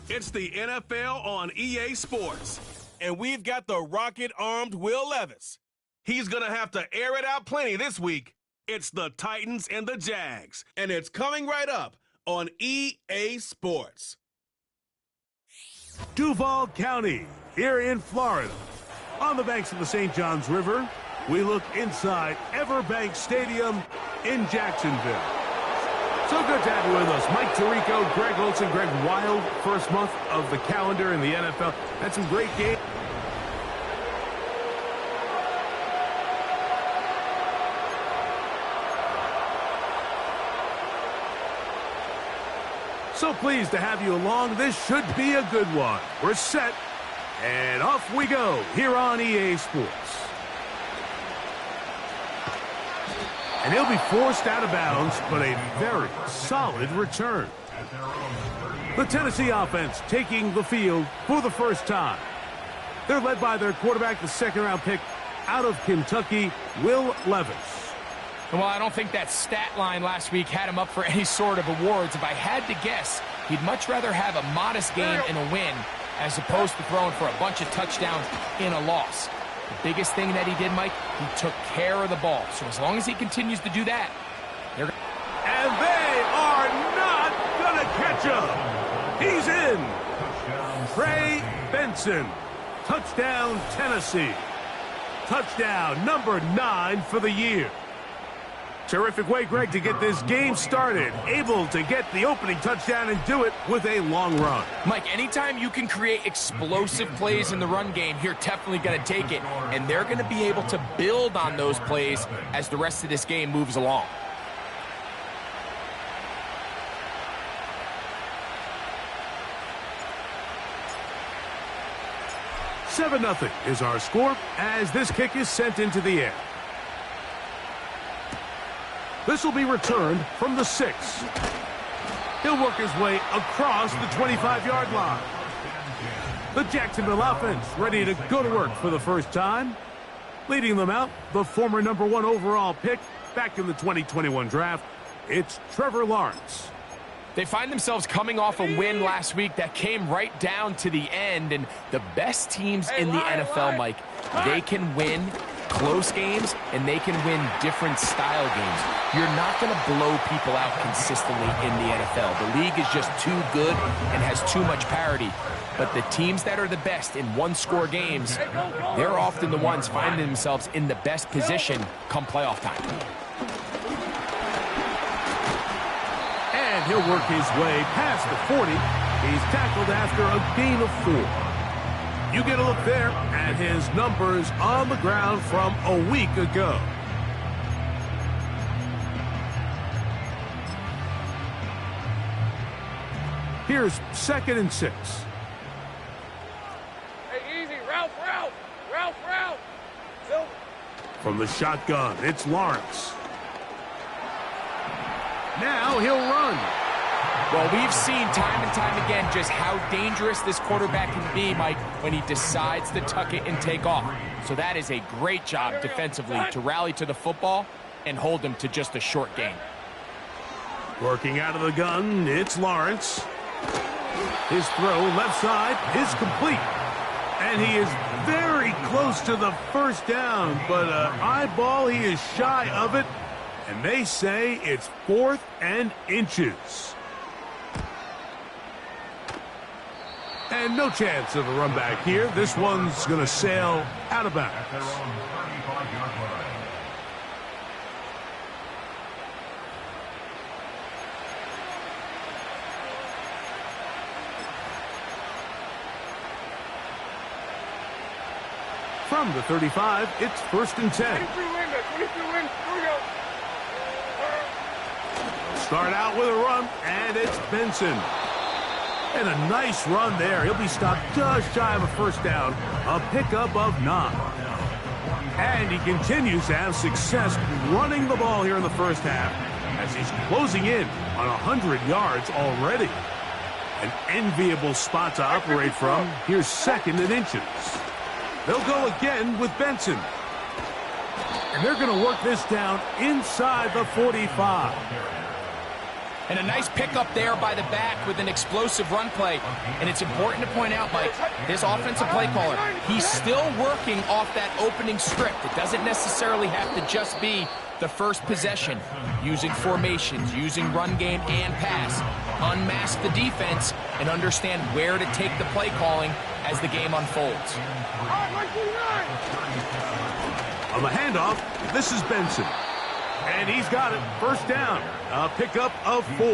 It's the NFL on EA Sports, and we've got the rocket-armed Will Levis. He's going to have to air it out plenty this week. It's the Titans and the Jags, and it's coming right up on EA Sports. Duval County, here in Florida. On the banks of the St. Johns River, we look inside Everbank Stadium in Jacksonville. So good to have you with us. Mike Tirico, Greg Olson, Greg Wild, first month of the calendar in the NFL. Had some great games. So pleased to have you along. This should be a good one. We're set, and off we go here on EA Sports. And he'll be forced out of bounds, but a very solid return. The Tennessee offense taking the field for the first time. They're led by their quarterback, the second-round pick out of Kentucky, Will Levis. Well, I don't think that stat line last week had him up for any sort of awards. If I had to guess, he'd much rather have a modest game and a win as opposed to throwing for a bunch of touchdowns in a loss. The biggest thing that he did, Mike, he took care of the ball. So as long as he continues to do that, they're going to... And they are not going to catch him. He's in. Trey Benson. Touchdown, Tennessee. Touchdown number 9 for the year. Terrific way, Greg, to get this game started. Able to get the opening touchdown and do it with a long run. Mike, anytime you can create explosive plays in the run game, you're definitely going to take it. And they're going to be able to build on those plays as the rest of this game moves along. $7-0 is our score as this kick is sent into the air. This will be returned from the 6. He'll work his way across the 25-yard line. The Jacksonville offense ready to go to work for the first time. Leading them out, the former number 1 overall pick back in the 2021 draft, it's Trevor Lawrence. They find themselves coming off a win last week that came right down to the end, and the best teams in the NFL, Mike, they can win close games, and they can win different style games. You're not going to blow people out consistently in the NFL. The league is just too good and has too much parity. But the teams that are the best in one-score games, they're often the ones finding themselves in the best position come playoff time. And he'll work his way past the 40. He's tackled after a gain of 4. You get a look there at his numbers on the ground from a week ago. Here's 2nd and 6. Hey, easy. Route. From the shotgun, it's Lawrence. Now he'll run. Well, we've seen time and time again just how dangerous this quarterback can be, Mike, when he decides to tuck it and take off. So that is a great job defensively to rally to the football and hold him to just a short gain. Working out of the gun, it's Lawrence. His throw left side is complete. And he is very close to the first down, but eyeball, he is shy of it. And they say it's 4th and inches. And no chance of a run back here. This one's going to sail out of bounds. From the 35, it's 1st and 10. Start out with a run, and it's Benson. And a nice run there. He'll be stopped just shy of a first down. A pickup of 9. And he continues to have success running the ball here in the first half as he's closing in on 100 yards already. An enviable spot to operate from. Here's 2nd and inches. They'll go again with Benson. And they're going to work this down inside the 45. And a nice pickup there by the back with an explosive run play. And it's important to point out, Mike, this offensive play caller, he's still working off that opening script. It doesn't necessarily have to just be the first possession. Using formations, using run game and pass. Unmask the defense and understand where to take the play calling as the game unfolds. On the handoff, this is Benson. And he's got it. First down. A pickup of 4.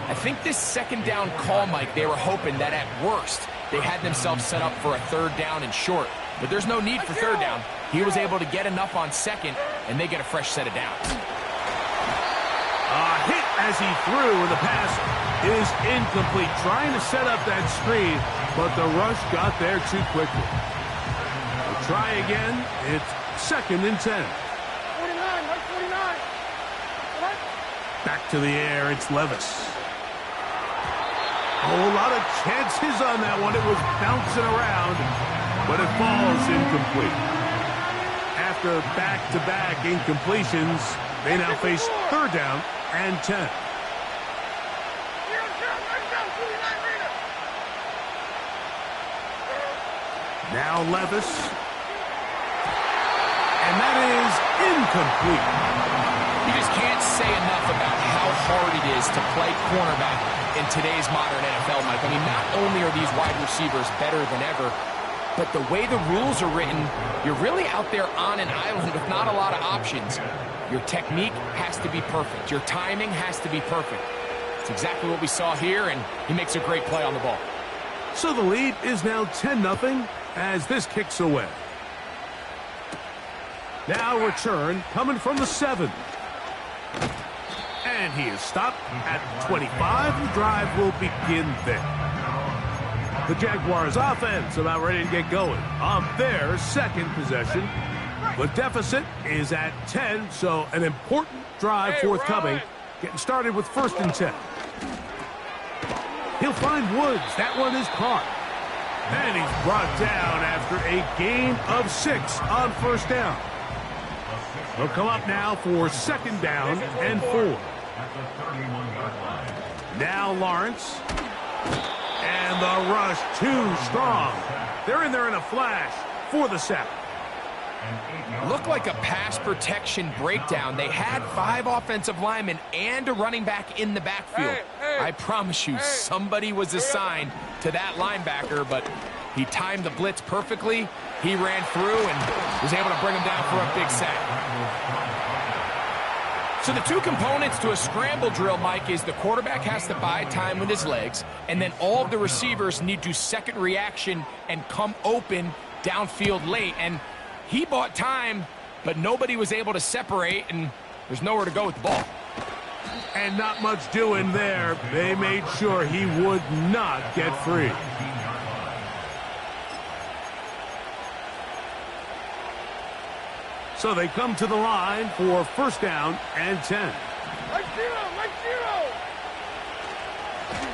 I think this second down call, Mike, they were hoping that at worst they had themselves set up for a third down and short. But there's no need for third down. He was able to get enough on second, and they get a fresh set of downs. A hit as he threw, and the pass is incomplete. Trying to set up that screen, but the rush got there too quickly. We'll try again. It's 2nd and 10. Back to the air, it's Levis. Oh, a lot of chances on that one. It was bouncing around, but it falls incomplete. After back-to-back incompletions, they now face 3rd down and 10. Now Levis. And that is incomplete. You just can't say enough about how hard it is to play cornerback in today's modern NFL, Mike. I mean, not only are these wide receivers better than ever, but the way the rules are written, you're really out there on an island with not a lot of options. Your technique has to be perfect. Your timing has to be perfect. It's exactly what we saw here, and he makes a great play on the ball. So the lead is now 10-0 as this kicks away. Now return coming from the 7. And he is stopped at 25. The drive will begin there. The Jaguars offense about ready to get going on their second possession. The deficit is at 10, so an important drive forthcoming. Getting started with 1st and 10. He'll find Woods. That one is caught. And he's brought down after a gain of 6 on 1st down. He'll come up now for 2nd down and 4. Now Lawrence. And the rush too strong. They're in there in a flash for the sack. Looked like a pass protection breakdown. They had 5 offensive linemen and a running back in the backfield. I promise you, somebody was assigned to that linebacker, but he timed the blitz perfectly. He ran through and was able to bring him down for a big sack. So the two components to a scramble drill, Mike, is the quarterback has to buy time with his legs, and then all of the receivers need to second reaction and come open downfield late. And he bought time, but nobody was able to separate, and there's nowhere to go with the ball. And not much doing there. They made sure he would not get free. So they come to the line for 1st down and 10.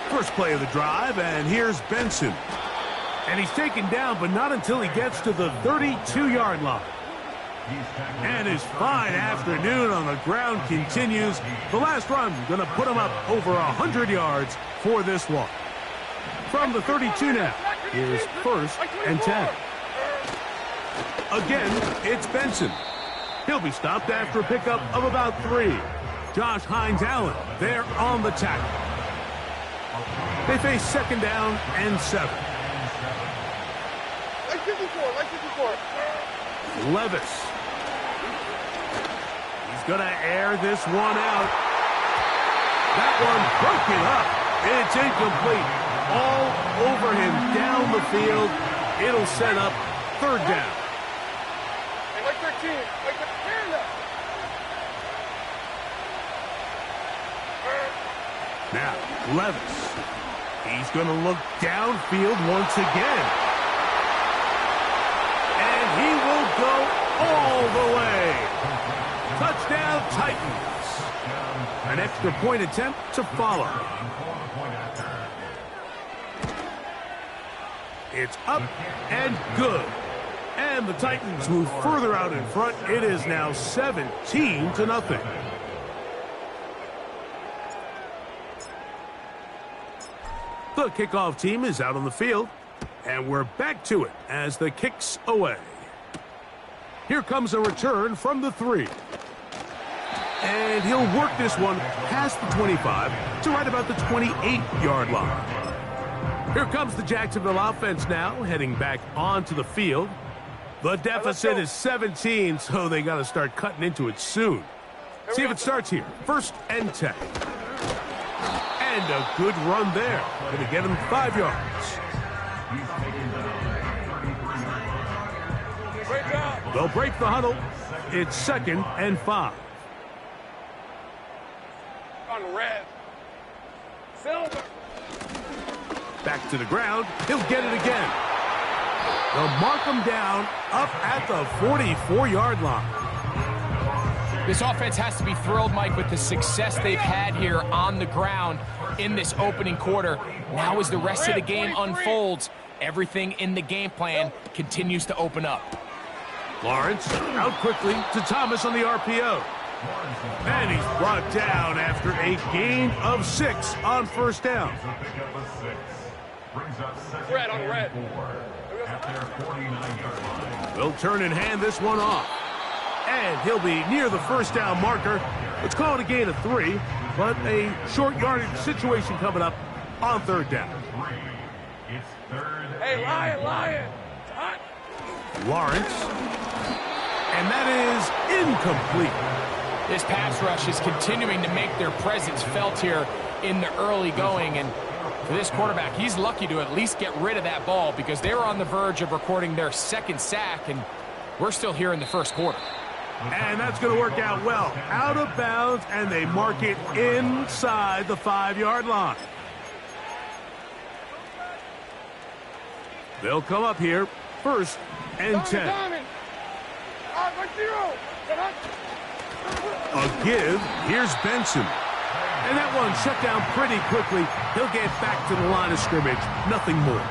First play of the drive, and here's Benson. And he's taken down, but not until he gets to the 32-yard line. And his fine afternoon on the ground continues. The last run going to put him up over 100 yards for this one. From the 32 now, here's 1st and 10. Again, it's Benson. He'll be stopped after a pickup of about 3. Josh Hines-Allen there on the tackle. They face 2nd down and 7. Levis. He's going to air this one out. That one broken up. It's incomplete. All over him down the field. It'll set up 3rd down. Now, Levis. He's going to look downfield once again. And he will go all the way. Touchdown, Titans. An extra point attempt to follow. It's up and good. And the Titans move further out in front. It is now 17-0. The kickoff team is out on the field, and we're back to it as the kick's away. Here comes a return from the 3. And he'll work this one past the 25 to right about the 28-yard line. Here comes the Jacksonville offense now, heading back onto the field. The deficit is 17, so they got to start cutting into it soon. See if it starts here. 1st and 10. And a good run there. Going to get him 5 yards. They'll break the huddle. It's 2nd and 5. On red. Silver. Back to the ground. He'll get it again. They'll mark him down up at the 44-yard line. This offense has to be thrilled, Mike, with the success they've had here on the ground in this opening quarter. Now as the rest of the game unfolds, everything in the game plan continues to open up. Lawrence out quickly to Thomas on the RPO. And he's brought down after a gain of 6 on 1st down. Red on red. They'll turn and hand this one off. And he'll be near the 1st down marker. Let's call it a gain of 3, but a short yardage situation coming up on 3rd down. Hey, Lion. Lawrence. And that is incomplete. This pass rush is continuing to make their presence felt here in the early going. And for this quarterback, he's lucky to at least get rid of that ball because they were on the verge of recording their 2nd sack, and we're still here in the 1st quarter. And that's going to work out well. Out of bounds, and they mark it inside the 5-yard line. They'll come up here, 1st and 10. A give. Here's Benson. And that one shut down pretty quickly. He'll get back to the line of scrimmage. Nothing more.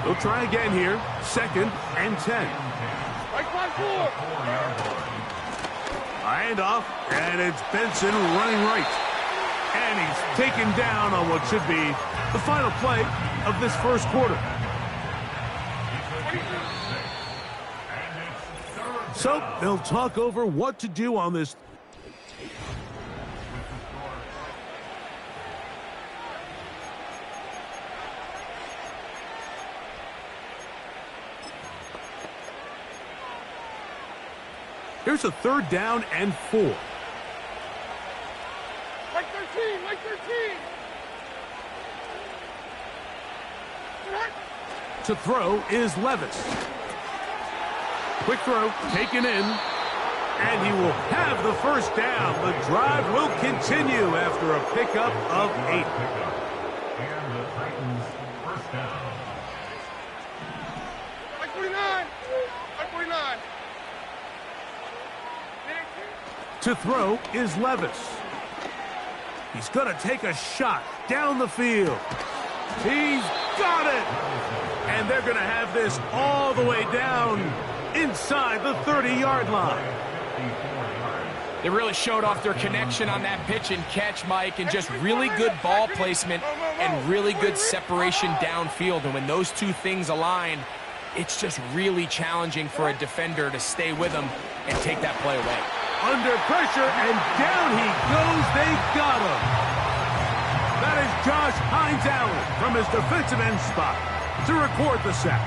They'll try again here. 2nd and 10. Handoff, and it's Benson running right. And he's taken down on what should be the final play of this 1st quarter. So they'll talk over what to do on this. Here's a 3rd down and 4. Like 13, like 13. To throw is Levis. Quick throw, taken in, and he will have the 1st down. The drive will continue after a pickup of 8. And the Titans' 1st down. Like 49. Like 49. To throw is Levis. He's going to take a shot down the field. He's got it! And they're going to have this all the way down inside the 30-yard line. They really showed off their connection on that pitch and catch, Mike, and just really good ball placement and really good separation downfield. And when those two things align, it's just really challenging for a defender to stay with them and take that play away. Under pressure, and down he goes. They got him. That is Josh Hines-Allen from his defensive end spot to record the sack.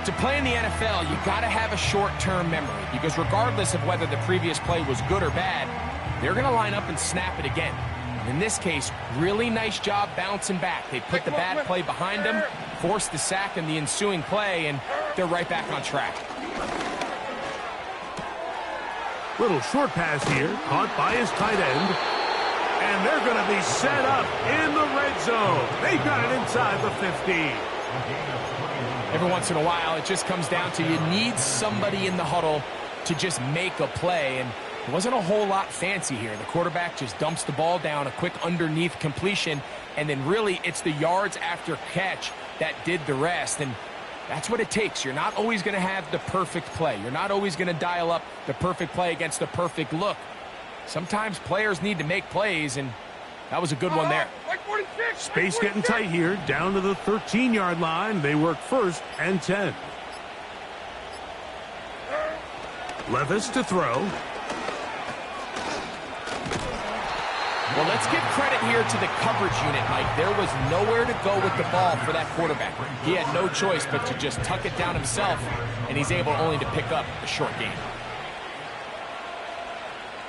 To play in the NFL, you got to have a short-term memory because regardless of whether the previous play was good or bad, they're going to line up and snap it again. And in this case, really nice job bouncing back. They put the bad play behind them, forced the sack in the ensuing play, and they're right back on track. Little short pass here, caught by his tight end. And they're going to be set up in the red zone. They've got it inside the 15. Every once in a while, it just comes down to you need somebody in the huddle to just make a play. And it wasn't a whole lot fancy here. The quarterback just dumps the ball down, a quick underneath completion, and then really it's the yards after catch that did the rest. And that's what it takes. You're not always going to have the perfect play. You're not always going to dial up the perfect play against the perfect look. Sometimes players need to make plays, and that was a good one there. Like 46. Space getting tight here, down to the 13-yard line. They work 1st and 10. Levis to throw. Well, let's give credit here to the coverage unit, Mike. There was nowhere to go with the ball for that quarterback. He had no choice but to just tuck it down himself, and he's able only to pick up a short gain.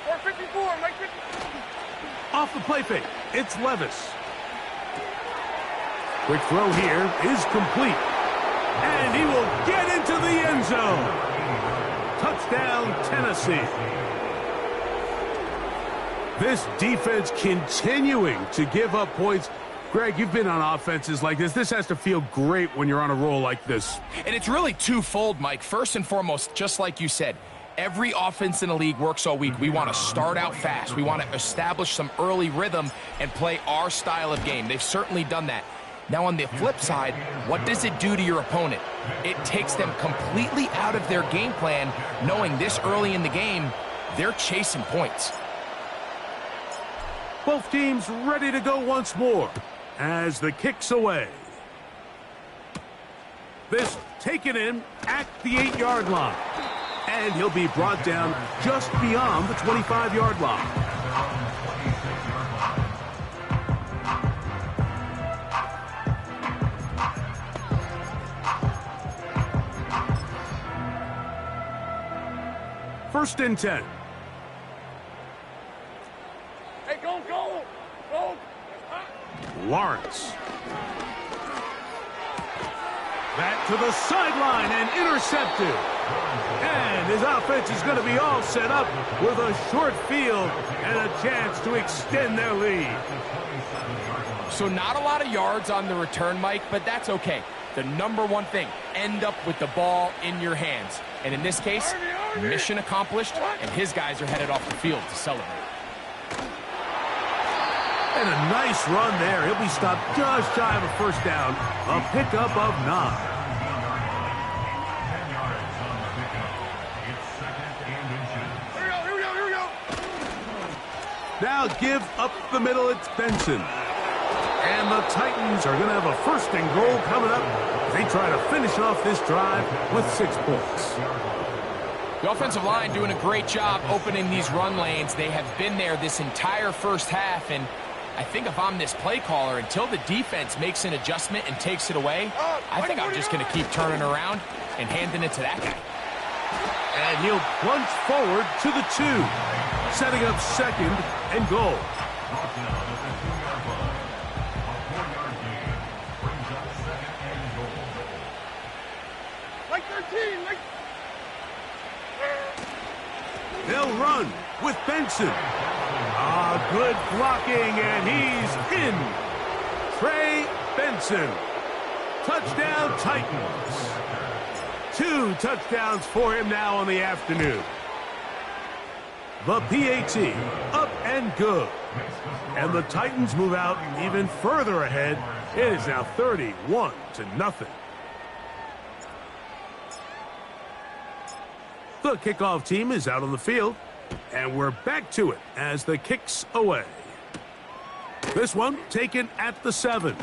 454, Mike 54. Off the play fake, it's Levis. Quick throw here is complete. And he will get into the end zone. Touchdown, Tennessee. This defense continuing to give up points. Greg, you've been on offenses like this. This has to feel great when you're on a roll like this. And it's really twofold, Mike. First and foremost, just like you said, every offense in the league works all week. We want to start out fast. We want to establish some early rhythm and play our style of game. They've certainly done that. Now, on the flip side, what does it do to your opponent? It takes them completely out of their game plan, knowing this early in the game, they're chasing points. Both teams ready to go once more as the kick's away. This taken in at the 8-yard line. And he'll be brought down just beyond the 25-yard line. First and 10. Hey, go, go, go. Lawrence. Back to the sideline and intercepted. And his offense is going to be all set up with a short field and a chance to extend their lead. So not a lot of yards on the return, Mike, but that's okay. The number one thing, end up with the ball in your hands. And in this case, mission accomplished, and his guys are headed off the field to celebrate. And a nice run there. He'll be stopped just shy of a first down. A pickup of 9. Here we go. Now give up the middle, it's Benson. And the Titans are going to have a 1st and goal coming up. They try to finish off this drive with 6 points. The offensive line doing a great job opening these run lanes. They have been there this entire first half, and I think if I'm this play caller, until the defense makes an adjustment and takes it away, I think I'm just going to keep turning around and handing it to that guy. And he'll plunge forward to the 2, setting up 2nd and goal. Mike 13, Mike. They'll run with Benson. Good blocking, and he's in. Trey Benson. Touchdown, Titans. 2 touchdowns for him now on the afternoon. The PAT up and good. And the Titans move out even further ahead. It is now 31-0. The kickoff team is out on the field, and we're back to it as the kick's away. This one taken at the 7.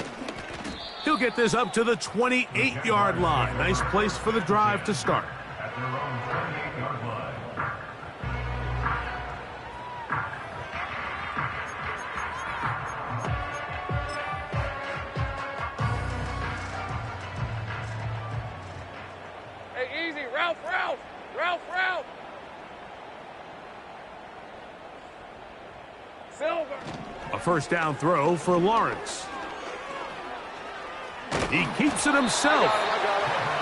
He'll get this up to the 28-yard line. Nice place for the drive to start. At their own 28-yard line. Hey, easy. Ralph. Silver. A 1st down throw for Lawrence. He keeps it himself.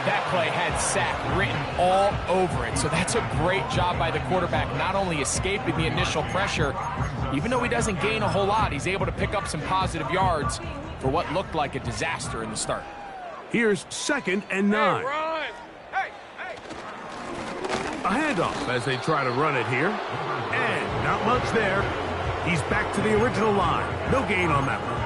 That play had sack written all over it, so that's a great job by the quarterback, not only escaping the initial pressure, even though he doesn't gain a whole lot, he's able to pick up some positive yards for what looked like a disaster in the start. Here's 2nd and 9. Hey, run. Hey. A handoff as they try to run it here. And not much there. He's back to the original line. No gain on that one.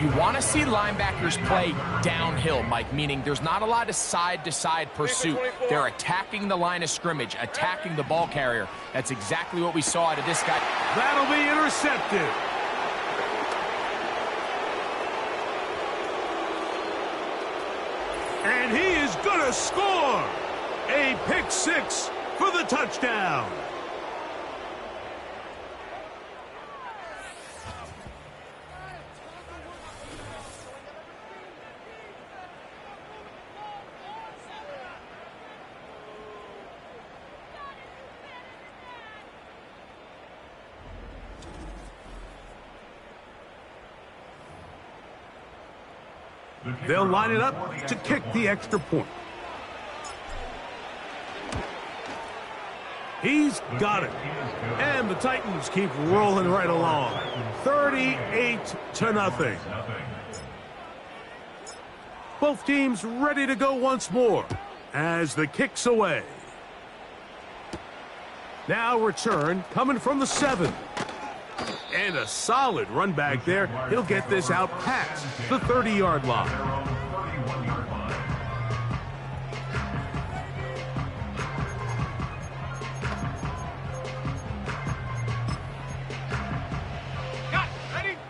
You want to see linebackers play downhill, Mike, meaning there's not a lot of side-to-side pursuit. They're attacking the line of scrimmage, attacking the ball carrier. That's exactly what we saw out of this guy. That'll be intercepted. And he is going to score! A pick six for the touchdown. They'll line it up to kick the extra point. He's got it. And the Titans keep rolling right along. 38-0. Both teams ready to go once more as the kick's away. Now return coming from the 7. And a solid run back there. He'll get this out past the 30-yard line.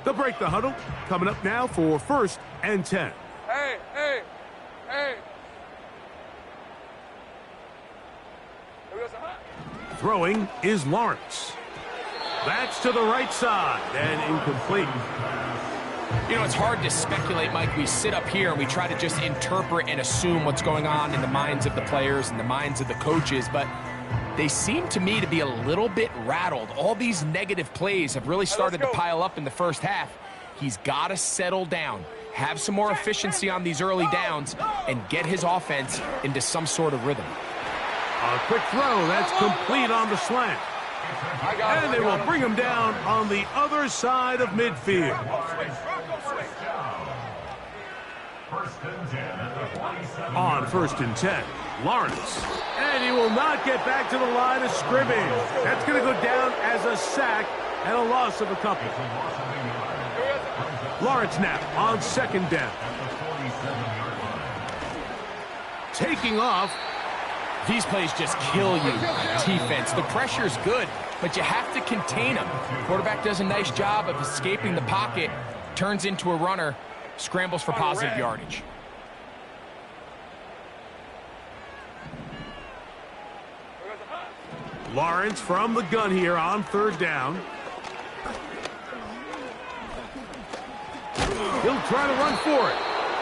They'll break the huddle. Coming up now for 1st and 10. Hey, hey, hey. Throwing is Lawrence. That's to the right side and incomplete. You know, it's hard to speculate, Mike. We sit up here and we try to just interpret and assume what's going on in the minds of the players and the minds of the coaches, but they seem to me to be a little bit rattled. All these negative plays have really started to pile up in the first half. He's got to settle down, have some more efficiency on these early downs, and get his offense into some sort of rhythm. A quick throw, that's complete on the slant. And they will bring him down on the other side of midfield. On 1st and 10, Lawrence. And he will not get back to the line of scrimmage. That's going to go down as a sack and a loss of a couple. Lawrence now on 2nd down. Taking off. These plays just kill you, defense. The pressure's good, but you have to contain them. Quarterback does a nice job of escaping the pocket, turns into a runner, scrambles for positive yardage. Lawrence from the gun here on 3rd down. He'll try to run for it.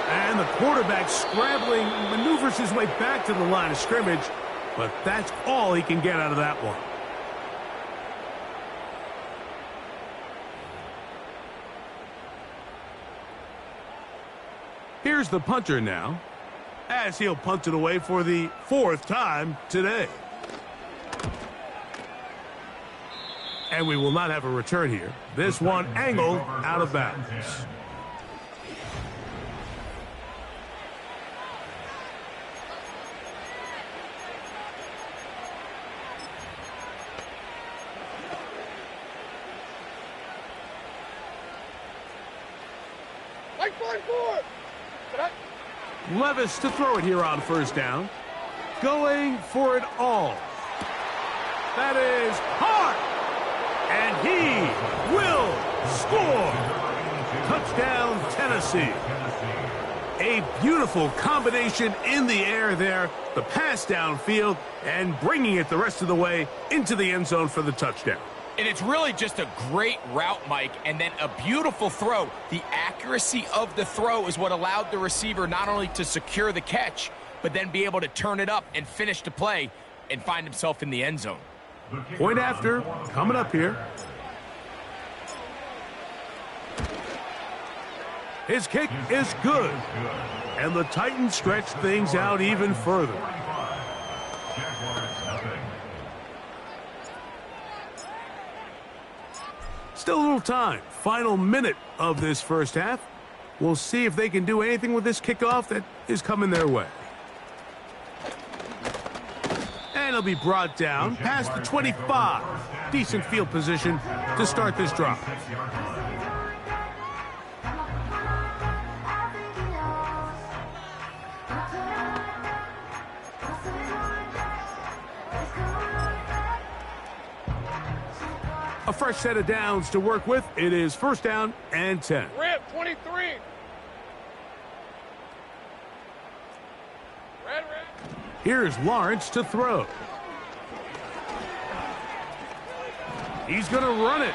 And the quarterback scrambling, maneuvers his way back to the line of scrimmage, but that's all he can get out of that one. Here's the punter now, as he'll punt it away for the 4th time today. And we will not have a return here. This one angled out of bounds. Levis to throw it here on 1st down. Going for it all. That is hard. And he will score. Touchdown, Tennessee. A beautiful combination in the air there. The pass downfield and bringing it the rest of the way into the end zone for the touchdown. And it's really just a great route, Mike, and then a beautiful throw. The accuracy of the throw is what allowed the receiver not only to secure the catch, but then be able to turn it up and finish the play and find himself in the end zone. Point after, coming up here. His kick is good. And the Titans stretch things out even further. Still a little time. Final minute of this first half. We'll see if they can do anything with this kickoff that is coming their way. And it'll be brought down past the 25. Decent field position to start this drive. A fresh set of downs to work with. It is 1st down and 10. Rip, 23. Here's Lawrence to throw. He's going to run it.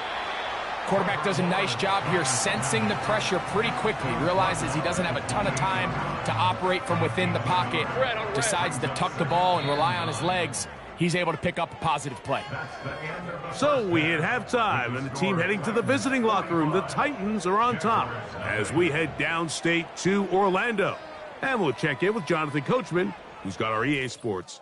Quarterback does a nice job here sensing the pressure pretty quickly. Realizes he doesn't have a ton of time to operate from within the pocket. Decides to tuck the ball and rely on his legs. He's able to pick up a positive play. So we hit halftime, and the team heading to the visiting locker room. The Titans are on top as we head downstate to Orlando. And we'll check in with Jonathan Coachman, who's got our EA Sports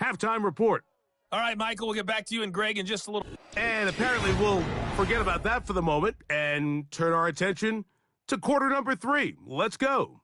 halftime report. All right, Michael, we'll get back to you and Greg in just a little. And apparently we'll forget about that for the moment and turn our attention to quarter number 3. Let's go.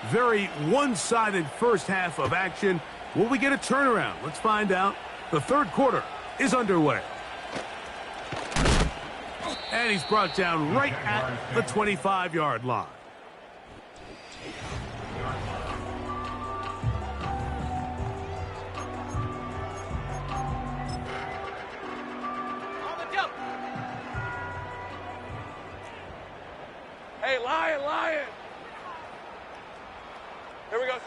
Very one-sided first half of action. Will we get a turnaround? Let's find out. The third quarter is underway. And he's brought down right at the 25-yard line. Hey, Lion! Here we go.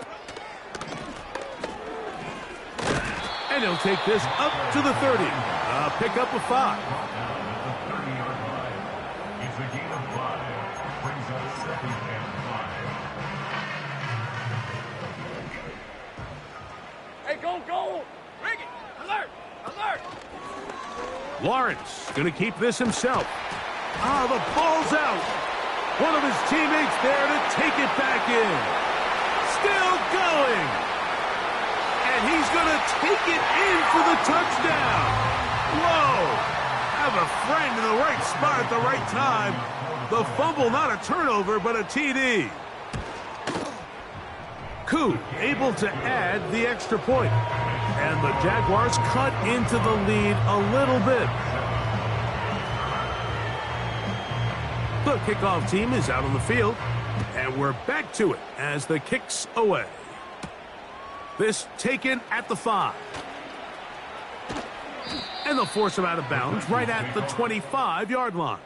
And he'll take this up to the 30. A pickup of 5. It's a gain of 5. Brings us 2nd and 5. Hey, go! Bring it! Alert! Lawrence going to keep this himself. The ball's out. One of his teammates there to take it back in. Still going. And he's going to take it in for the touchdown. Whoa. Have a friend in the right spot at the right time. The fumble, not a turnover, but a TD. Koo able to add the extra point. And the Jaguars cut into the lead a little bit. The kickoff team is out on the field, and we're back to it as the kick's away. This taken at the 5. And they'll force him out of bounds right at the 25-yard line.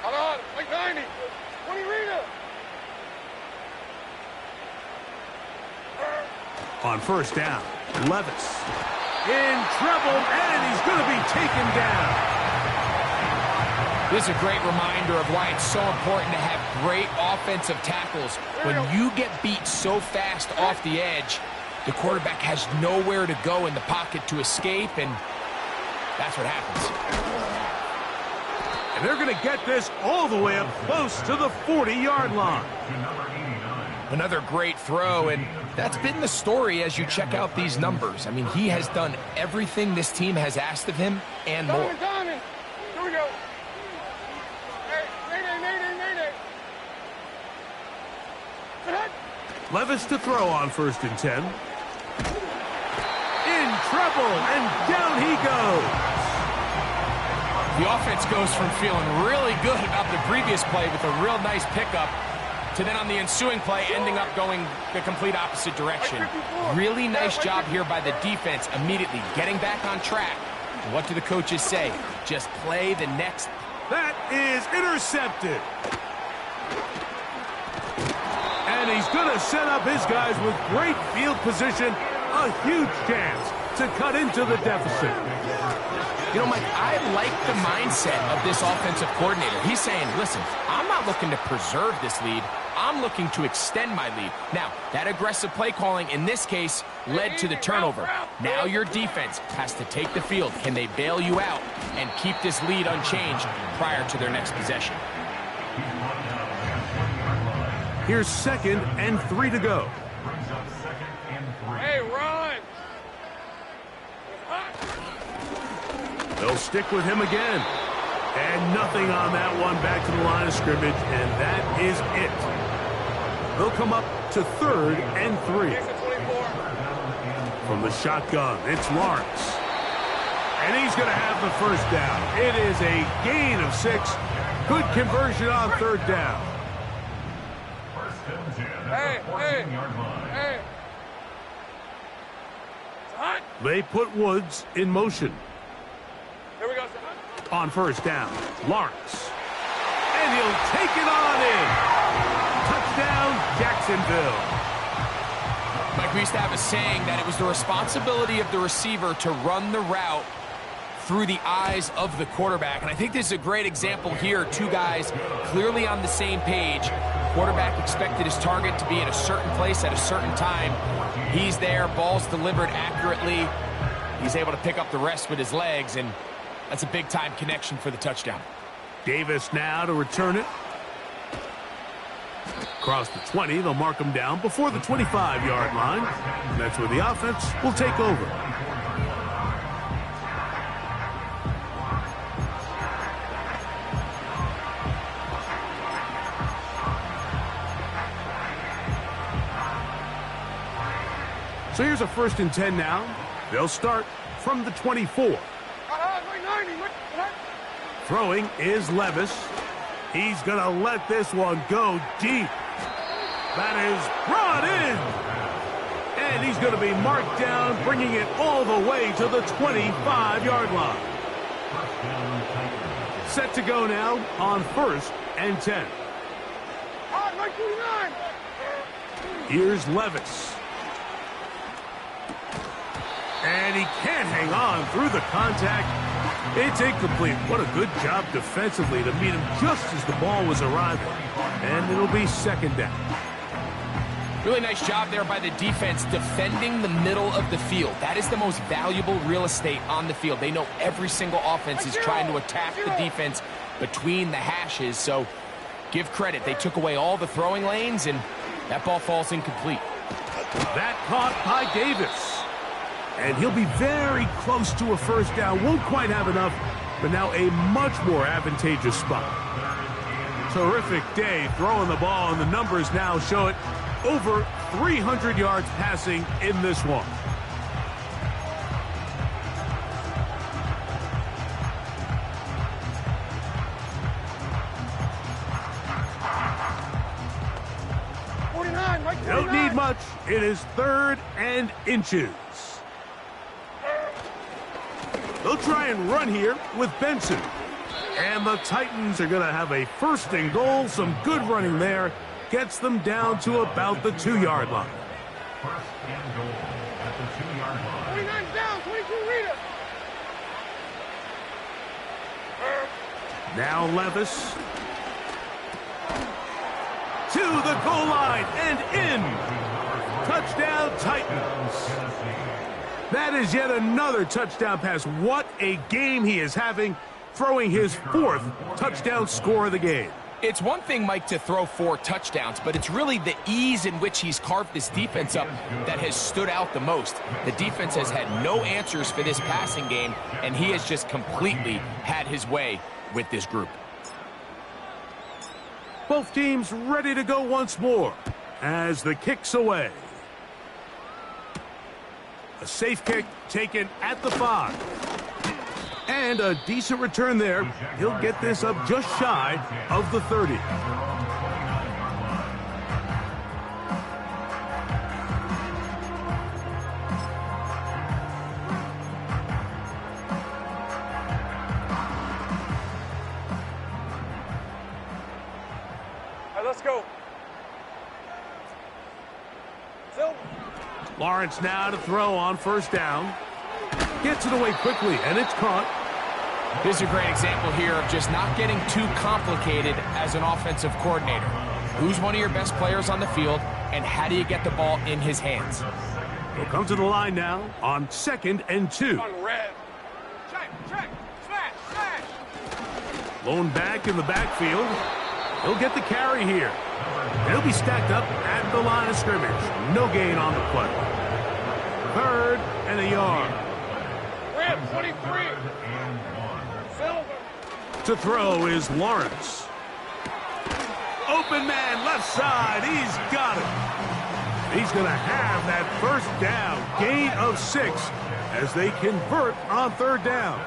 Hold on, like 90. 20 Rita. On first down, Levis in trouble, and he's going to be taken down. This is a great reminder of why it's so important to have great offensive tackles. When you get beat so fast off the edge, the quarterback has nowhere to go in the pocket to escape, and that's what happens. And they're going to get this all the way up close to the 40-yard line. Another great throw, and that's been the story as you check out these numbers. I mean, he has done everything this team has asked of him and more. Diamond. Here we go. Hey, nay. Levis to throw on 1st and 10. In trouble, and down he goes. The offense goes from feeling really good about the previous play with a real nice pickup to then on the ensuing play ending up going the complete opposite direction. Really nice job here by the defense immediately getting back on track. And what do the coaches say? Just play the next. That is intercepted. And he's going to set up his guys with great field position. A huge chance to cut into the deficit. You know, Mike, I like the mindset of this offensive coordinator. He's saying, listen, I'm not looking to preserve this lead. I'm looking to extend my lead. Now, that aggressive play calling in this case led to the turnover. Now your defense has to take the field. Can they bail you out and keep this lead unchanged prior to their next possession? Here's 2nd and 3 to go. Hey, run. They'll stick with him again. And nothing on that one, back to the line of scrimmage, and that is it. They'll come up to 3rd and 3. From the shotgun, it's Lawrence. And he's going to have the 1st down. It is a gain of 6. Good conversion on 3rd down. Hey. They put Woods in motion. Here we go. On 1st down, Lawrence. And he'll take it on in. Touchdown, Jacksonville. Mike, we used to have a saying that it was the responsibility of the receiver to run the route through the eyes of the quarterback. And I think this is a great example here. Two guys clearly on the same page. Quarterback expected his target to be in a certain place at a certain time. He's there, ball's delivered accurately. He's able to pick up the rest with his legs, and that's a big-time connection for the touchdown. Davis now to return it. Across the 20, they'll mark him down before the 25-yard line. And that's where the offense will take over. So here's a 1st and 10 now. They'll start from the 24. Throwing is Levis. He's going to let this one go deep. That is brought in. And he's going to be marked down, bringing it all the way to the 25-yard line. Set to go now on 1st and 10. Here's Levis. And he can't hang on through the contact. It's incomplete. What a good job defensively to meet him just as the ball was arriving. And it'll be 2nd down. Really nice job there by the defense defending the middle of the field. That is the most valuable real estate on the field. They know every single offense is trying to attack the defense between the hashes. So give credit. They took away all the throwing lanes, and that ball falls incomplete. That caught by Davis. And he'll be very close to a 1st down. Won't quite have enough, but now a much more advantageous spot. Terrific day throwing the ball, and the numbers now show it. Over 300 yards passing in this one. Don't need much. It is 3rd and inches. They'll try and run here with Benson. And the Titans are going to have a 1st and goal. Some good running there. Gets them down to about the 2-yard line. 1st and goal at the 2-yard line. 29 down, 22 Rita. Now Levis. To the goal line and in. Touchdown Titans. That is yet another touchdown pass. What a game he is having, throwing his 4th touchdown score of the game. It's one thing, Mike, to throw 4 touchdowns, but it's really the ease in which he's carved this defense up that has stood out the most. The defense has had no answers for this passing game, and he has just completely had his way with this group. Both teams ready to go once more as the kick's away. A safe kick taken at the 5. And a decent return there. He'll get this up just shy of the 30. All right, let's go. Silver. Lawrence now to throw on 1st down. Gets it away quickly, and it's caught. This is a great example here of just not getting too complicated as an offensive coordinator. Who's one of your best players on the field, and how do you get the ball in his hands? He'll come to the line now on 2nd and 2. On red. Check, smash, smash. Lone back in the backfield. He'll get the carry here. He'll be stacked up at the line of scrimmage. No gain on the play. 3rd and a yard. Red, 23. Silver. To throw is Lawrence. Open man, left side. He's got it. He's going to have that 1st down. Gain of 6 as they convert on 3rd down.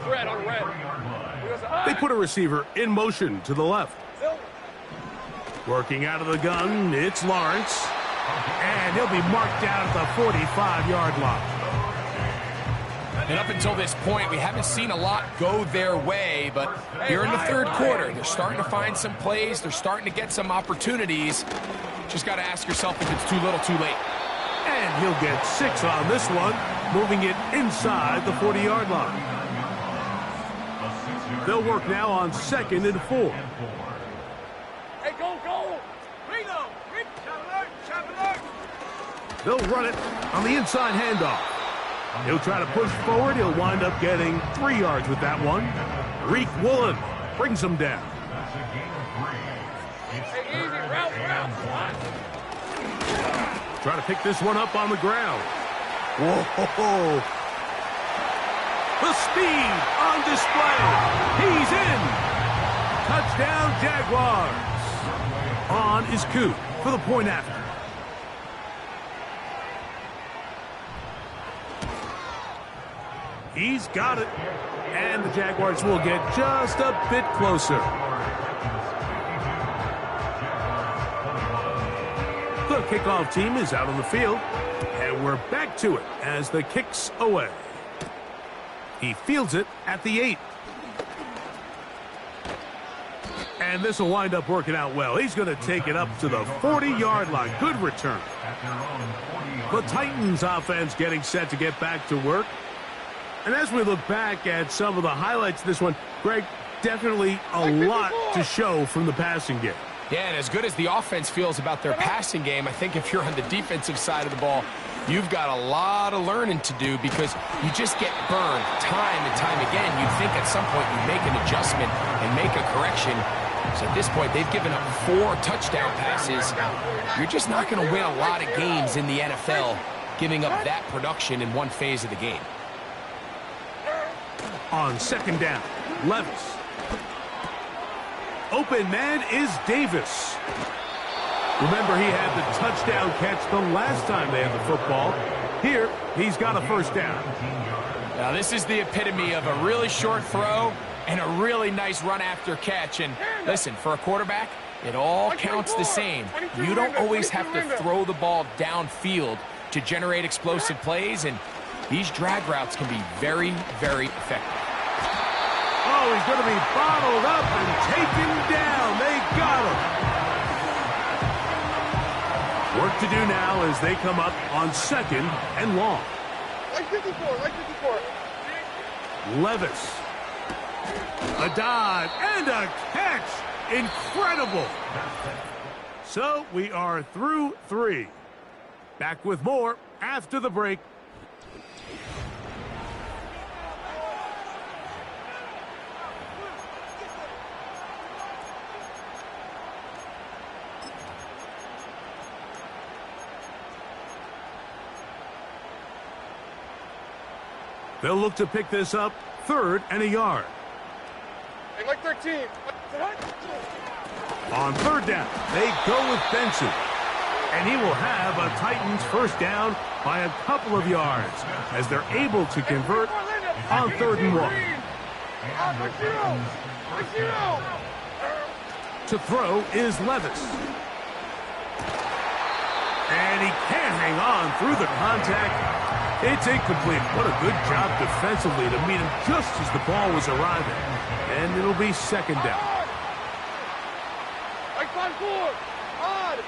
Red on red. They put a receiver in motion to the left. Silver. Working out of the gun, it's Lawrence. And he'll be marked down at the 45-yard line. And up until this point, we haven't seen a lot go their way, but here in the 3rd quarter, they're starting to find some plays. They're starting to get some opportunities. Just got to ask yourself if it's too little, too late. And he'll get 6 on this one, moving it inside the 40-yard line. They'll work now on 2nd and 4. Hey, go, go. Reno. They'll run it on the inside handoff. He'll try to push forward. He'll wind up getting 3 yards with that one. Reek Woolen brings him down. Hey, easy, route. Try to pick this one up on the ground. Whoa! The speed on display. He's in. Touchdown, Jaguars. On is Coop for the point after. He's got it. And the Jaguars will get just a bit closer. The kickoff team is out on the field. And we're back to it as the kick's away. He fields it at the 8. And this will wind up working out well. He's going to take it up to the 40-yard line. Good return. The Titans offense getting set to get back to work. And as we look back at some of the highlights of this one, Greg, definitely a lot to show from the passing game. Yeah, and as good as the offense feels about their passing game, I think if you're on the defensive side of the ball, you've got a lot of learning to do because you just get burned time and time again. You'd think at some point you'd make an adjustment and make a correction. So at this point, they've given up 4 touchdown passes. You're just not going to win a lot of games in the NFL giving up that production in one phase of the game. On second down, Levis. Open man is Davis. Remember, he had the touchdown catch the last time they had the football. Here, he's got a first down. Now, this is the epitome of a really short throw and a really nice run after catch. And listen, for a quarterback, it all counts the same. You don't always have to throw the ball downfield to generate explosive plays, and these drag routes can be very, very effective. Oh, he's going to be bottled up and taken down. They got him. Work to do now as they come up on second and long. Like 54, like 54. Levis. A dive and a catch. Incredible. So we are through 3. Back with more after the break. They'll look to pick this up 3rd and a yard. And like 13. On 3rd down, they go with Benson. And he will have a Titans first down by a couple of yards as they're able to convert on 3rd and 1. To throw is Levis. And he can't hang on through the contact. It's incomplete. What a good job defensively to meet him just as the ball was arriving. And it'll be 2nd down. Like 5-4. Odd,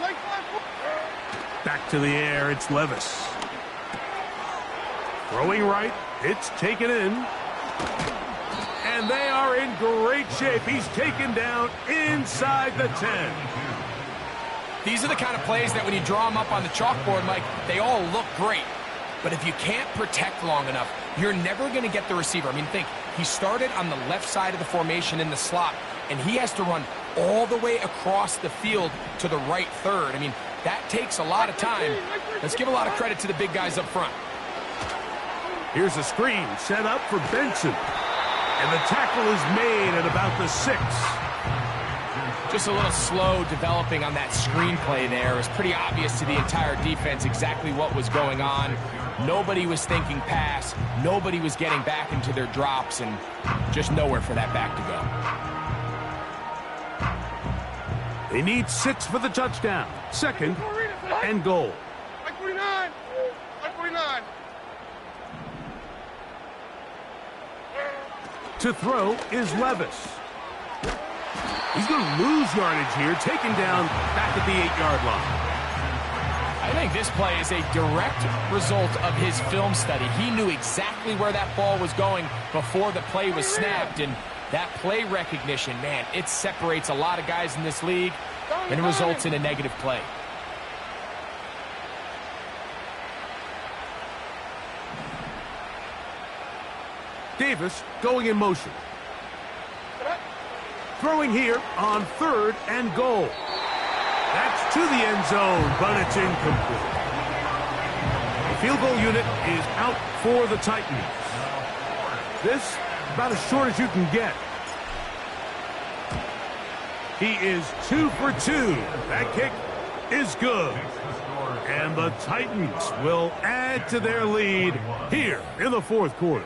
like 5-4. Back to the air, it's Levis. Throwing right, it's taken in. And they are in great shape. He's taken down inside the 10. These are the kind of plays that when you draw them up on the chalkboard, Mike, they all look great. But if you can't protect long enough, you're never going to get the receiver. I mean, think, he started on the left side of the formation in the slot, and he has to run all the way across the field to the right third. I mean, that takes a lot of time. Let's give a lot of credit to the big guys up front. Here's a screen set up for Benson. And the tackle is made at about the 6. Just a little slow developing on that screenplay there. It was pretty obvious to the entire defense exactly what was going on. Nobody was thinking pass. Nobody was getting back into their drops, and just nowhere for that back to go. They need 6 for the touchdown. 2nd and goal. Like 49. Like 49. To throw is Levis. He's going to lose yardage here, taken down back at the 8-yard line. I think this play is a direct result of his film study. He knew exactly where that ball was going before the play was snapped, and that play recognition, man, it separates a lot of guys in this league, and it results in a negative play. Davis going in motion. Throwing here on 3rd and goal. That's to the end zone, but it's incomplete. The field goal unit is out for the Titans. This about as short as you can get. He is 2 for 2. That kick is good. And the Titans will add to their lead here in the fourth quarter.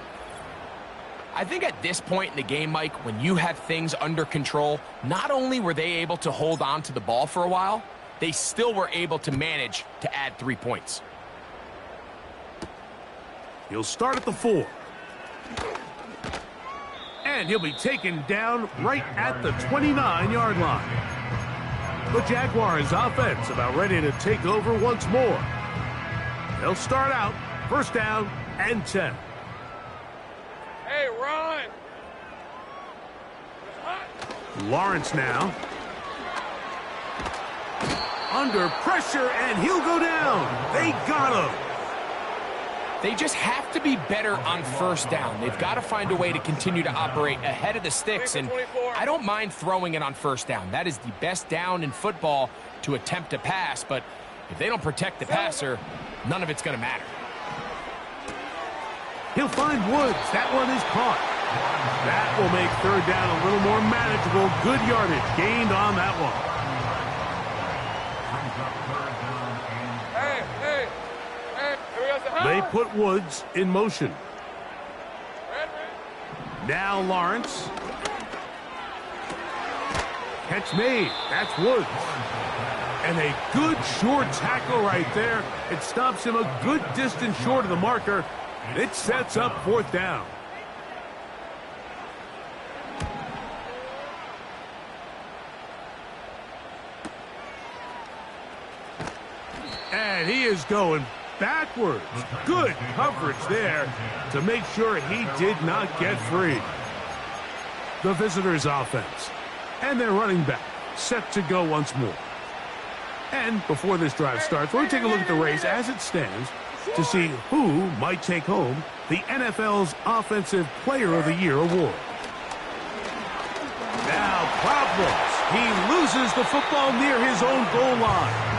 I think at this point in the game, Mike, when you have things under control, not only were they able to hold on to the ball for a while, they still were able to manage to add 3 points. He'll start at the 4. And he'll be taken down right at the 29-yard line. The Jaguars offense about ready to take over once more. They'll start out first down and 10. Hey, run! Lawrence now. Under pressure, and he'll go down. They got him. They just have to be better on first down. They've got to find a way to continue to operate ahead of the sticks, and I don't mind throwing it on first down. That is the best down in football to attempt to pass, but if they don't protect the passer, none of it's going to matter. He'll find Woods. That one is caught. That will make third down a little more manageable. Good yardage gained on that one. They put Woods in motion. Now Lawrence. Catch made. That's Woods. And a good short tackle right there. It stops him a good distance short of the marker. And it sets up fourth down. And he is going backwards. Good coverage there to make sure he did not get free. The visitors' offense and their running back set to go once more. And before this drive starts, we're going to take a look at the race as it stands to see who might take home the NFL's Offensive Player of the Year award. Now problems. He loses the football near his own goal line.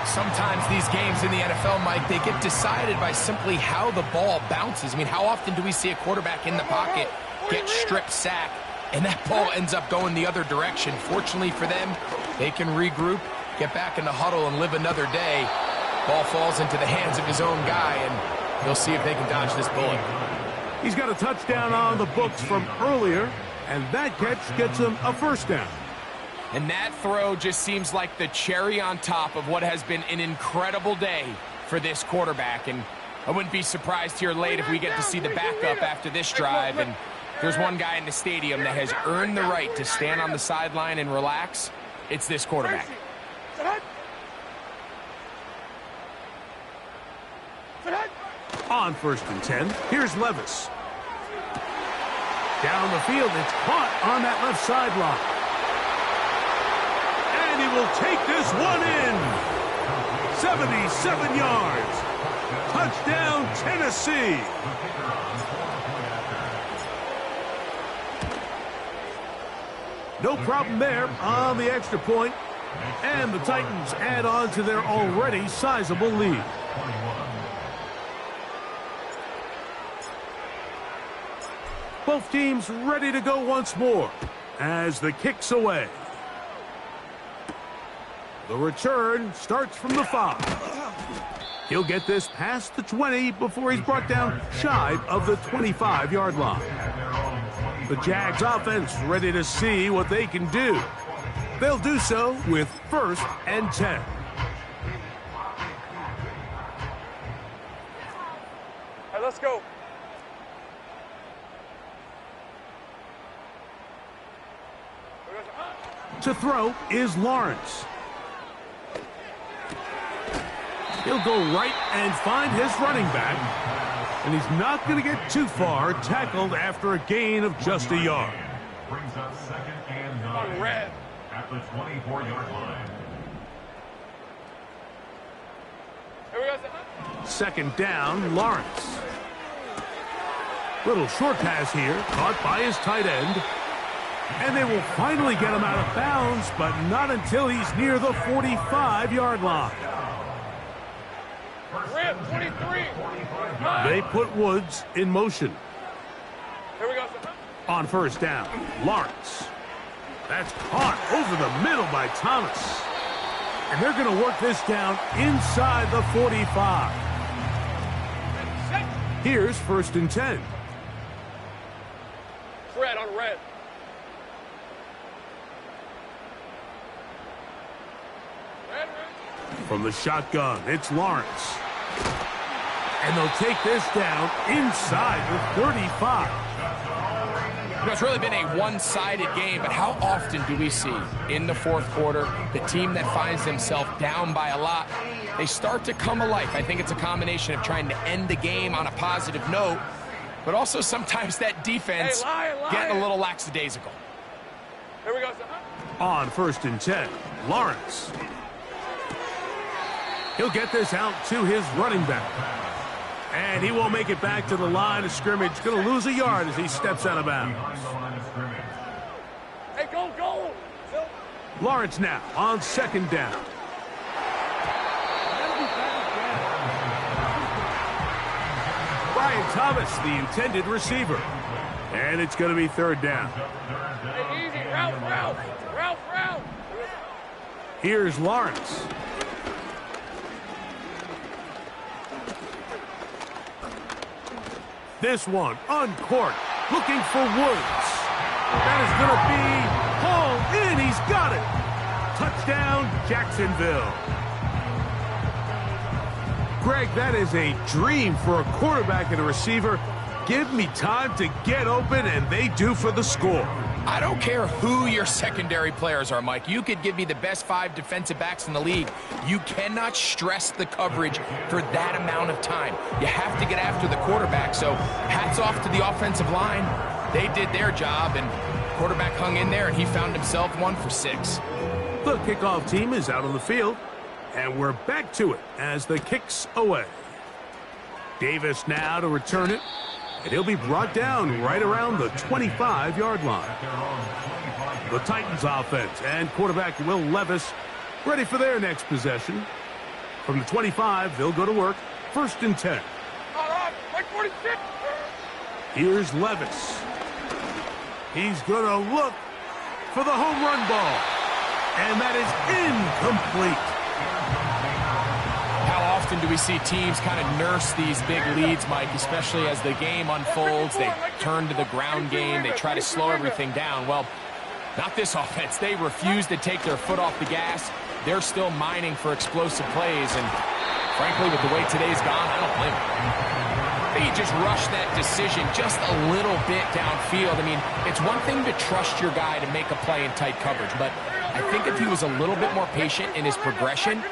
Sometimes these games in the NFL, Mike, they get decided by simply how the ball bounces. I mean, how often do we see a quarterback in the pocket get strip sack, and that ball ends up going the other direction? Fortunately for them, they can regroup, get back in the huddle, and live another day. Ball falls into the hands of his own guy, and he'll see if they can dodge this bullet. He's got a touchdown on the books from earlier, and that catch gets him a first down. And that throw just seems like the cherry on top of what has been an incredible day for this quarterback. And I wouldn't be surprised here late if we get to see the backup after this drive. And there's one guy in the stadium that has earned the right to stand on the sideline and relax. It's this quarterback. On first and 10, here's Levis. Down the field, it's caught on that left sideline. And he will take this one in. 77 yards. Touchdown, Tennessee. No problem there on the extra point. And the Titans add on to their already sizable lead. Both teams ready to go once more as the kick's away. The return starts from the 5. He'll get this past the 20 before he's brought down shy of the 25-yard line. The Jags offense ready to see what they can do. They'll do so with first and 10. Hey, let's go. To throw is Lawrence. He'll go right and find his running back. And he's not going to get too far, tackled after a gain of just a yard. Brings up second and 9 Red. at the 24-yard line. Here we go. Second down, Lawrence. Little short pass here, caught by his tight end. And they will finally get him out of bounds, but not until he's near the 45-yard line. Red, 23. They put Woods in motion. Here we go. On first down, Lawrence. That's caught over the middle by Thomas. And they're going to work this down inside the 45. Here's 1st and 10. Red on red. Red. From the shotgun, it's Lawrence. And they'll take this down inside the 35. You know, it's really been a one-sided game, but how often do we see in the 4th quarter the team that finds themselves down by a lot, they start to come alive? I think it's a combination of trying to end the game on a positive note, but also sometimes that defense getting a little lackadaisical. Here we go. On 1st and 10, Lawrence. He'll get this out to his running back. And he won't make it back to the line of scrimmage. Going to lose a yard as he steps out of bounds. Hey, go! Lawrence now on 2nd down. Brian Thomas, the intended receiver. And it's going to be 3rd down. Hey, easy. Ralph. Here's Lawrence. This one uncorked, looking for Woods. That is going to be hauled in. He's got it. Touchdown, Jacksonville. Greg, that is a dream for a quarterback and a receiver. Give me time to get open, and they do for the score. I don't care who your secondary players are, Mike. You could give me the best 5 defensive backs in the league. You cannot stress the coverage for that amount of time. You have to get after the quarterback, so hats off to the offensive line. They did their job, and quarterback hung in there, and he found himself 1 for 6. The kickoff team is out on the field, and we're back to it as the kick's away. Davis now to return it. And he'll be brought down right around the 25-yard line. The Titans offense and quarterback Will Levis ready for their next possession. From the 25, they'll go to work. 1st and 10. Here's Levis. He's going to look for the home run ball. And that is incomplete. How often do we see teams kind of nurse these big leads, Mike, especially as the game unfolds? They turn to the ground game. They try to slow everything down. Well, not this offense. They refuse to take their foot off the gas. They're still mining for explosive plays. And frankly, with the way today's gone, I don't blame them. They just rushed that decision just a little bit downfield. I mean, it's one thing to trust your guy to make a play in tight coverage, but I think if he was a little bit more patient in his progression,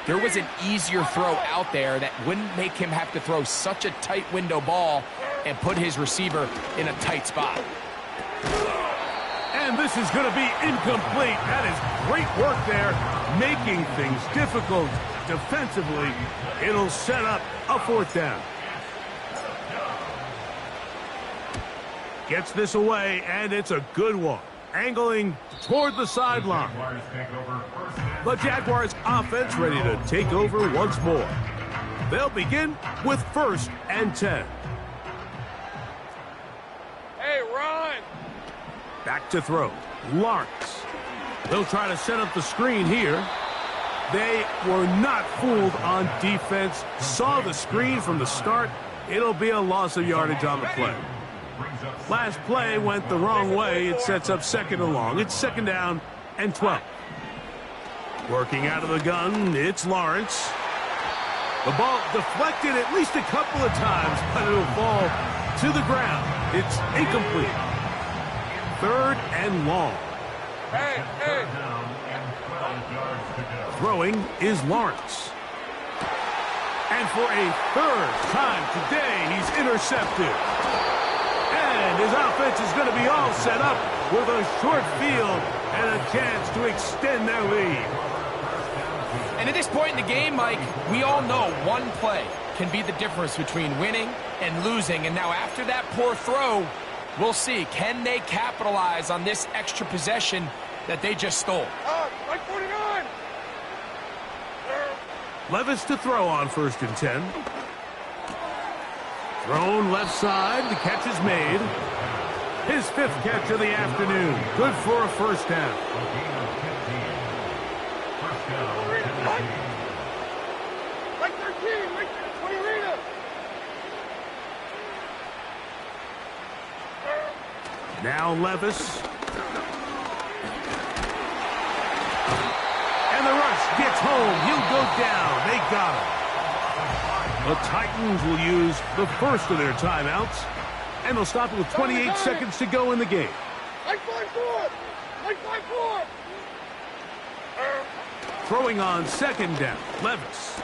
there was an easier throw out there that wouldn't make him have to throw such a tight window ball and put his receiver in a tight spot. And this is going to be incomplete. That is great work there, making things difficult defensively. It'll set up a 4th down. Gets this away, and it's a good one. Angling toward the sideline. The Jaguars offense ready to take over once more. They'll begin with 1st and 10. Hey, run! Back to throw. Lawrence. They'll try to set up the screen here. They were not fooled on defense. Saw the screen from the start. It'll be a loss of yardage on the play. Last play went the wrong way. It sets up 2nd and long. It's 2nd down and 12. Working out of the gun, it's Lawrence. The ball deflected at least a couple of times, but it'll fall to the ground. It's incomplete. 3rd and long. Hey! Throwing is Lawrence. And for a 3rd time today, he's intercepted. And his offense is going to be all set up with a short field and a chance to extend their lead. And at this point in the game, Mike, we all know one play can be the difference between winning and losing. And now after that poor throw, we'll see. Can they capitalize on this extra possession that they just stole? Like 49! Levis to throw on 1st and 10. Thrown left side. The catch is made. His 5th catch of the afternoon. Good for a 1st down. First down, Tennessee. Like 13, like 20 arena. Now Levis. And the rush gets home. He'll go down. They got him. The Titans will use the first of their timeouts, and they'll stop it with 28 seconds to go in the game. Like 5-4. Like 5-4. Throwing on second down, Levis.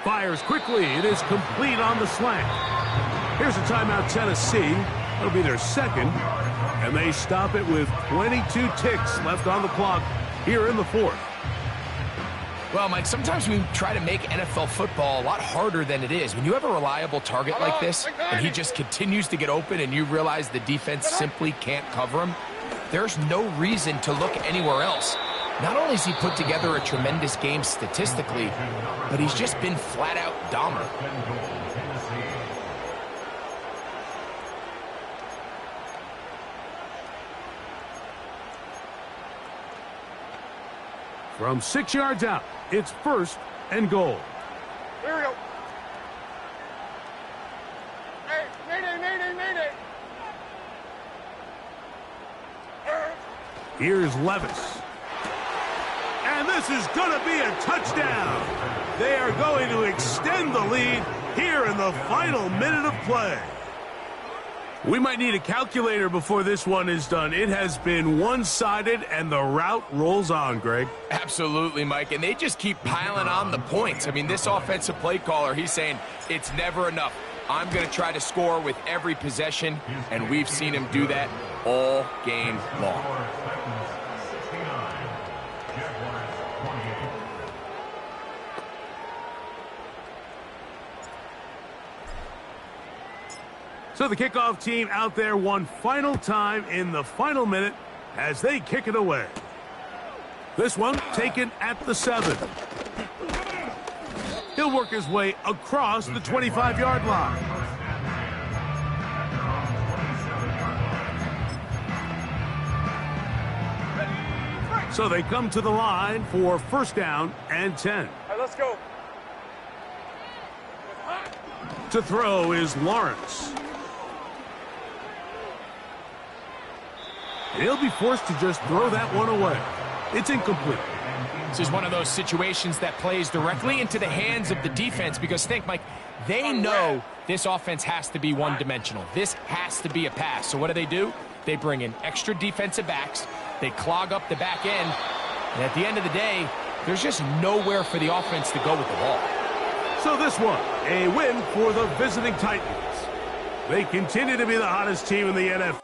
Fires quickly. It is complete on the slant. Here's a timeout, Tennessee. That'll be their second, and they stop it with 22 ticks left on the clock here in the fourth. Well, Mike, sometimes we try to make NFL football a lot harder than it is. When you have a reliable target like this, and he just continues to get open and you realize the defense simply can't cover him, there's no reason to look anywhere else. Not only has he put together a tremendous game statistically, but he's just been flat-out dominant. From 6 yards out, it's first and goal. Here we go. Hey, mayday. Here's Levis. And this is going to be a touchdown. They are going to extend the lead here in the final minute of play. We might need a calculator before this one is done. It has been one-sided, and the route rolls on, Greg. Absolutely, Mike, and they just keep piling on the points. I mean, this offensive play caller, he's saying it's never enough. I'm going to try to score with every possession, and we've seen him do that all game long. So the kickoff team out there one final time in the final minute as they kick it away. This one taken at the 7. He'll work his way across the 25-yard line. So they come to the line for first down and 10. All right, let's go. To throw is Lawrence. And he'll be forced to just throw that one away. It's incomplete. This is one of those situations that plays directly into the hands of the defense because think, Mike, they know this offense has to be one-dimensional. This has to be a pass. So what do? They bring in extra defensive backs. They clog up the back end. And at the end of the day, there's just nowhere for the offense to go with the ball. So this one, a win for the visiting Titans. They continue to be the hottest team in the NFL.